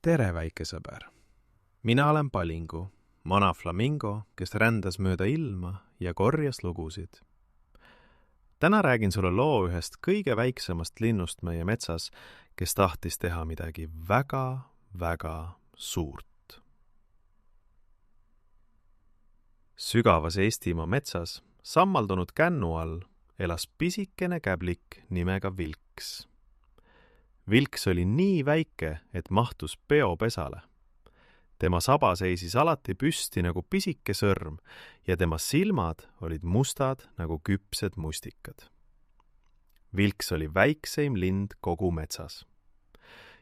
Tere, väike sõber! Mina olen Palingu, mana flamingo, kes rändas mööda ilma ja korjas lugusid. Täna räägin sulle loo ühest kõige väiksemast linnust meie metsas, kes tahtis teha midagi väga, väga suurt. Sügavas Eestimaa metsas, sammaldunud kännu all, elas pisikene käblik nimega Vilks. Vilks oli nii väike, et mahtus peopesale. Tema saba seisis alati püsti nagu pisike sõrm ja tema silmad olid mustad nagu küpsed mustikad. Vilks oli väikseim lind kogu metsas.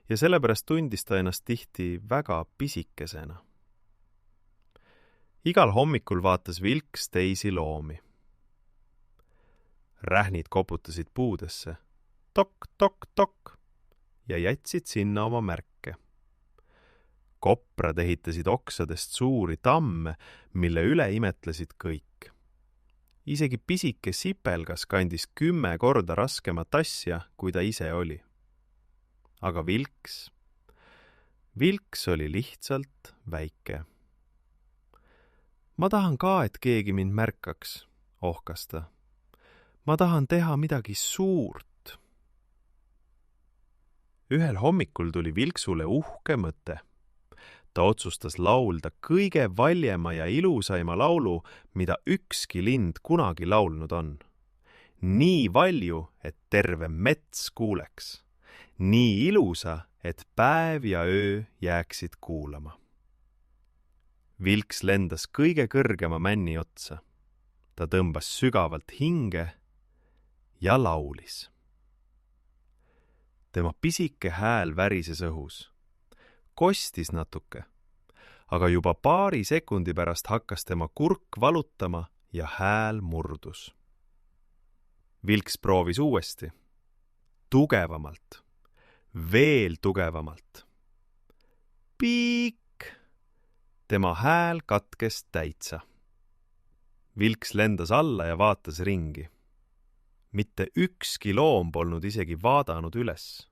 Ja sellepärast tundis ta ennast tihti väga pisikesena. Igal hommikul vaatas Vilks teisi loomi. Rähnid koputasid puudesse. Tok, tok, tok. Ja jätsid sinna oma märke. Koprad ehitasid oksadest suuri tamme, mille üle imetlesid kõik. Isegi pisike sipelgas kandis 10 korda raskemat asja, kui ta ise oli. Aga Vilks oli lihtsalt väike. Ma tahan ka, et keegi mind märkaks, ohkas ta. Ma tahan teha midagi suurt. Ühel hommikul tuli Vilksule uhke mõte. Ta otsustas laulda kõige valjema ja ilusaima laulu, mida ükski lind kunagi laulnud on. Nii valju, et terve mets kuuleks. Nii ilusa, et päev ja öö jääksid kuulama. Vilks lendas kõige kõrgema männi otsa. Ta tõmbas sügavalt hinge ja laulis. Tema pisike hääl värises õhus. Kostis natuke, aga juba paari sekundi pärast hakkas tema kurk valutama ja hääl murdus. Vilks proovis uuesti. Tugevamalt. Veel tugevamalt. Piik! Tema hääl katkes täitsa. Vilks lendas alla ja vaatas ringi. Mitte ükski loom polnud isegi vaadanud üles.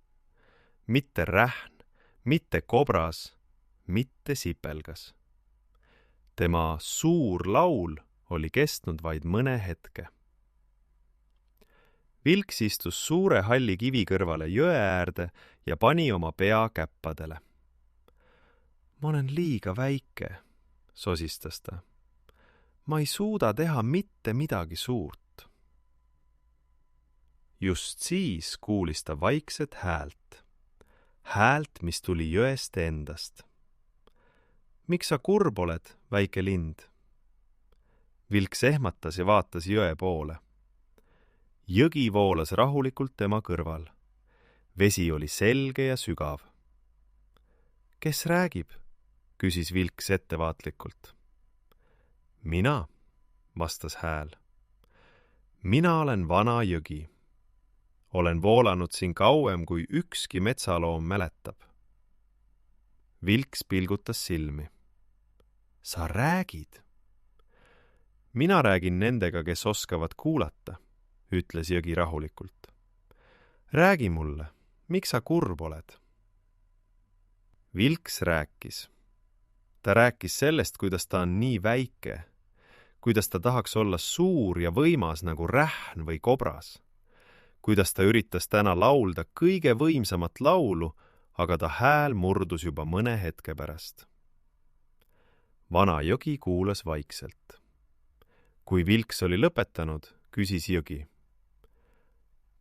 Mitte rähn, mitte kobras, mitte sipelgas. Tema suur laul oli kestnud vaid mõne hetke. Vilks istus suure halli kivi kõrvale jõe äärde ja pani oma pea käppadele. Ma olen liiga väike, sosistas ta. Ma ei suuda teha mitte midagi suurt. Just siis kuulis ta vaikset häält. Häält, mis tuli jõest endast. Miks sa kurb oled, väike lind? Vilks ehmatas ja vaatas jõe poole. Jõgi voolas rahulikult tema kõrval. Vesi oli selge ja sügav. Kes räägib? Küsis Vilks ettevaatlikult. Mina, vastas hääl. Mina olen vana jõgi. Olen voolanud siin kauem, kui ükski metsaloom mäletab. Vilks pilgutas silmi. Sa räägid? Mina räägin nendega, kes oskavad kuulata, ütles jõgi rahulikult. Räägi mulle, miks sa kurb oled? Vilks rääkis. Ta rääkis sellest, kuidas ta on nii väike, kuidas ta tahaks olla suur ja võimas nagu rähn või kobras. Kuidas ta üritas täna laulda kõige võimsamat laulu, aga ta hääl murdus juba mõne hetke pärast. Vana jõgi kuulas vaikselt. Kui Vilks oli lõpetanud, küsis jõgi.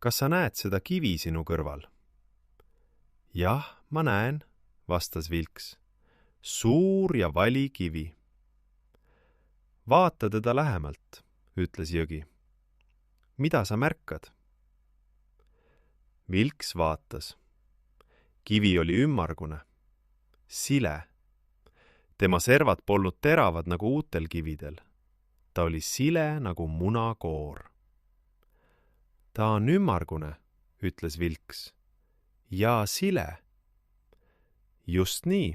Kas sa näed seda kivi sinu kõrval? Jah, ma näen, vastas Vilks. Suur ja vali kivi. Vaata teda lähemalt, ütles jõgi. Mida sa märkad? Vilks vaatas. Kivi oli ümmargune. Sile. Tema servad polnud teravad nagu uutel kividel. Ta oli sile nagu munakoor. Ta on ümmargune, ütles Vilks. Ja sile. Just nii,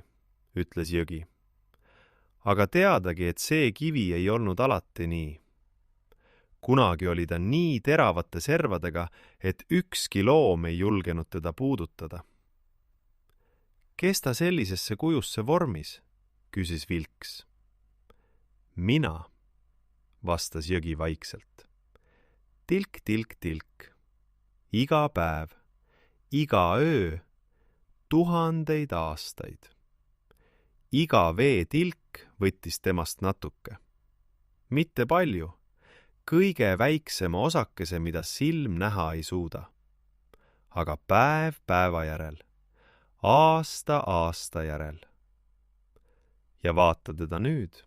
ütles jõgi. Aga teadagi, et see kivi ei olnud alati nii. Kunagi oli ta nii teravate servadega, et ükski loom ei julgenud teda puudutada. Kes ta sellisesse kujusse vormis? Küsis Vilks. Mina, vastas jõgi vaikselt. Tilk, tilk, tilk. Iga päev, iga öö, 1000 aastaid. Iga veetilk võttis temast natuke. Mitte palju, kõige väiksema osakese, mida silm näha ei suuda. Aga päev päeva järel, aasta aasta järel. Ja vaata teda nüüd.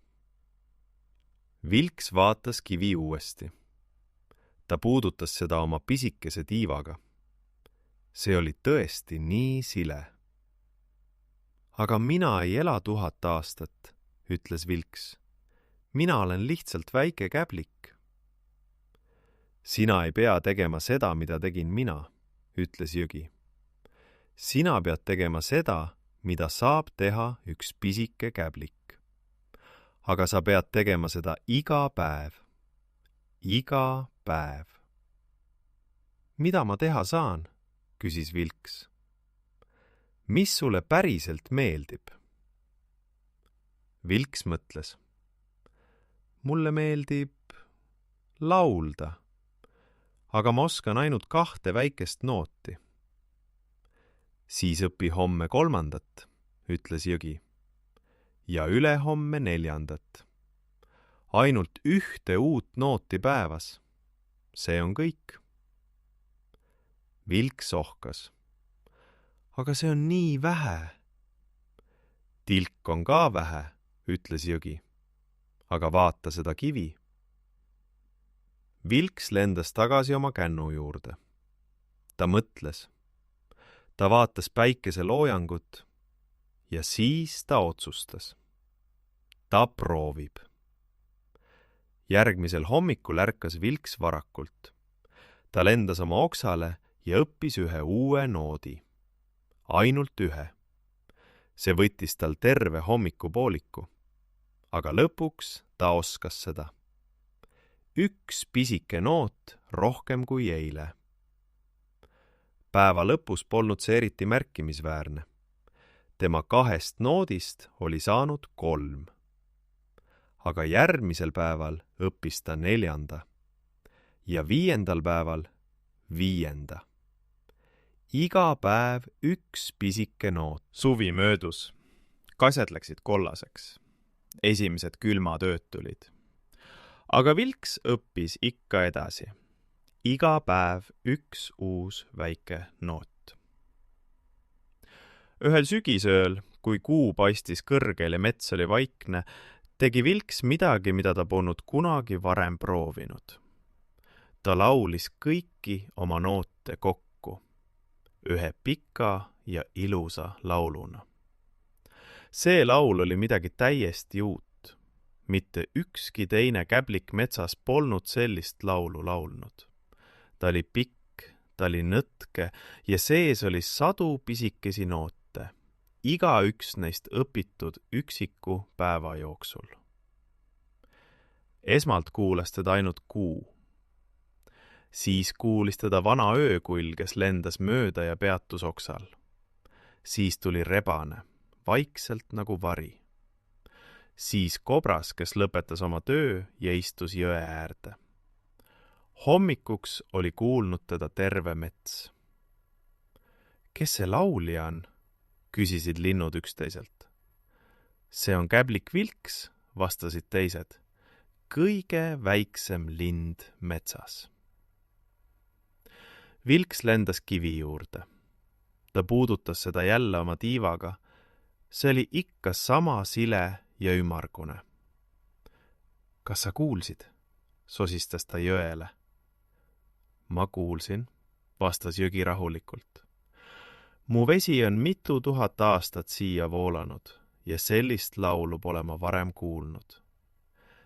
Vilks vaatas kivi uuesti. Ta puudutas seda oma pisikese tiivaga. See oli tõesti nii sile. Aga mina ei ela 1000 aastat, ütles Vilks. Mina olen lihtsalt väike käblik. Sina ei pea tegema seda, mida tegin mina, ütles jõgi. Sina pead tegema seda, mida saab teha üks pisike käblik. Aga sa pead tegema seda iga päev. Iga päev. Mida ma teha saan? Küsis Vilks. Mis sulle päriselt meeldib? Vilks mõtles. Mulle meeldib laulda, aga ma oskan ainult 2 väikest nooti. Siis õpi homme 3., ütles jõgi, ja ülehomme 4. Ainult 1 uut nooti päevas. See on kõik. Vilks ohkas. Aga see on nii vähe. Tilk on ka vähe, ütles jõgi. Aga vaata seda kivi. Vilks lendas tagasi oma kännu juurde. Ta mõtles. Ta vaatas päikese loojangut ja siis ta otsustas. Ta proovib. Järgmisel hommikul ärkas Vilks varakult. Ta lendas oma oksale ja õppis 1 uue noodi. Ainult 1. See võttis tal terve hommikupooliku. Aga lõpuks ta oskas seda. 1 pisike noot rohkem kui eile. Päeva lõpus polnud see eriti märkimisväärne. Tema 2 noodist oli saanud 3. Aga järgmisel päeval õppis ta 4. ja 5. päeval 5. Iga päev 1 pisike noot. Suvi möödus. Kased läksid kollaseks. Esimesed külmad ööd tulid. Aga Vilks õppis ikka edasi. Iga päev 1 uus väike noot. Ühel sügisööl, kui kuu paistis kõrgel ja mets oli vaikne, tegi Vilks midagi, mida ta polnud kunagi varem proovinud. Ta laulis kõiki oma noote kokku, 1 pika ja ilusa lauluna. See laul oli midagi täiesti uut. Mitte ükski teine käblik metsas polnud sellist laulu laulnud. Ta oli pikk, ta oli nõtke ja sees oli 100 pisikesi noote. Iga üks neist õpitud üksiku päeva jooksul. Esmalt kuulas teda ainult kuu. Siis kuulis teda vana öökull, kes lendas mööda ja peatus oksal. Siis tuli rebane, vaikselt nagu vari. Siis kobras, kes lõpetas oma töö ja istus jõe äärde. Hommikuks oli kuulnud teda terve mets. Kes see laulja on? Küsisid linnud üksteiselt. See on käblik Vilks, vastasid teised. Kõige väiksem lind metsas. Vilks lendas kivi juurde. Ta puudutas seda jälle oma tiivaga. See oli ikka sama sile ja ümmargune. Kas sa kuulsid? Sosistas ta jõele. Ma kuulsin, vastas jõgi rahulikult. Mu vesi on mitu 1000 aastat siia voolanud ja sellist laulu pole ma varem kuulnud.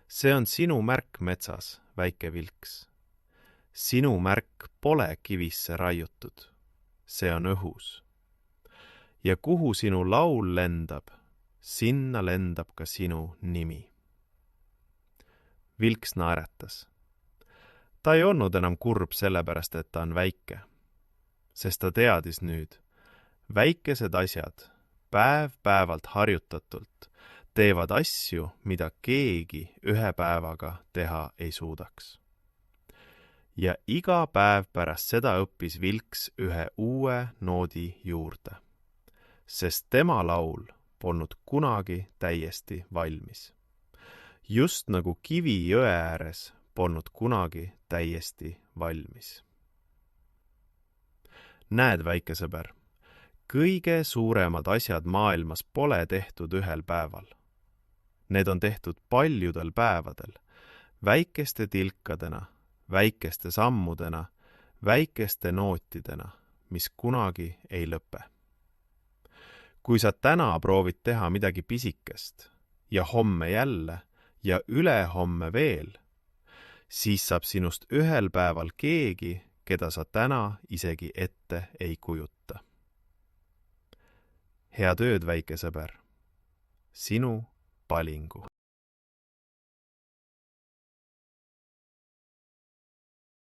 See on sinu märk metsas, väike Vilks. Sinu märk pole kivisse raiutud. See on õhus. Ja kuhu sinu laul lendab, sinna lendab ka sinu nimi. Vilks naeratas. Ta ei olnud enam kurb sellepärast, et ta on väike. Sest ta teadis nüüd, väikesed asjad, päev-päevalt harjutatult teevad asju, mida keegi ühe päevaga teha ei suudaks. Ja iga päev pärast seda õppis Vilks ühe uue noodi juurde, sest tema laul polnud kunagi täiesti valmis. Just nagu kivi jõe ääres polnud kunagi täiesti valmis. Näed, väike sõber, kõige suuremad asjad maailmas pole tehtud ühel päeval. Need on tehtud paljudel päevadel, väikeste tilkadena, väikeste sammudena, väikeste nootidena, mis kunagi ei lõpe. Kui sa täna proovid teha midagi pisikest ja homme jälle ja ülehomme veel, siis saab sinust ühel päeval keegi, keda sa täna isegi ette ei kujuta. Head ööd, väike sõber. Sinu Palingu.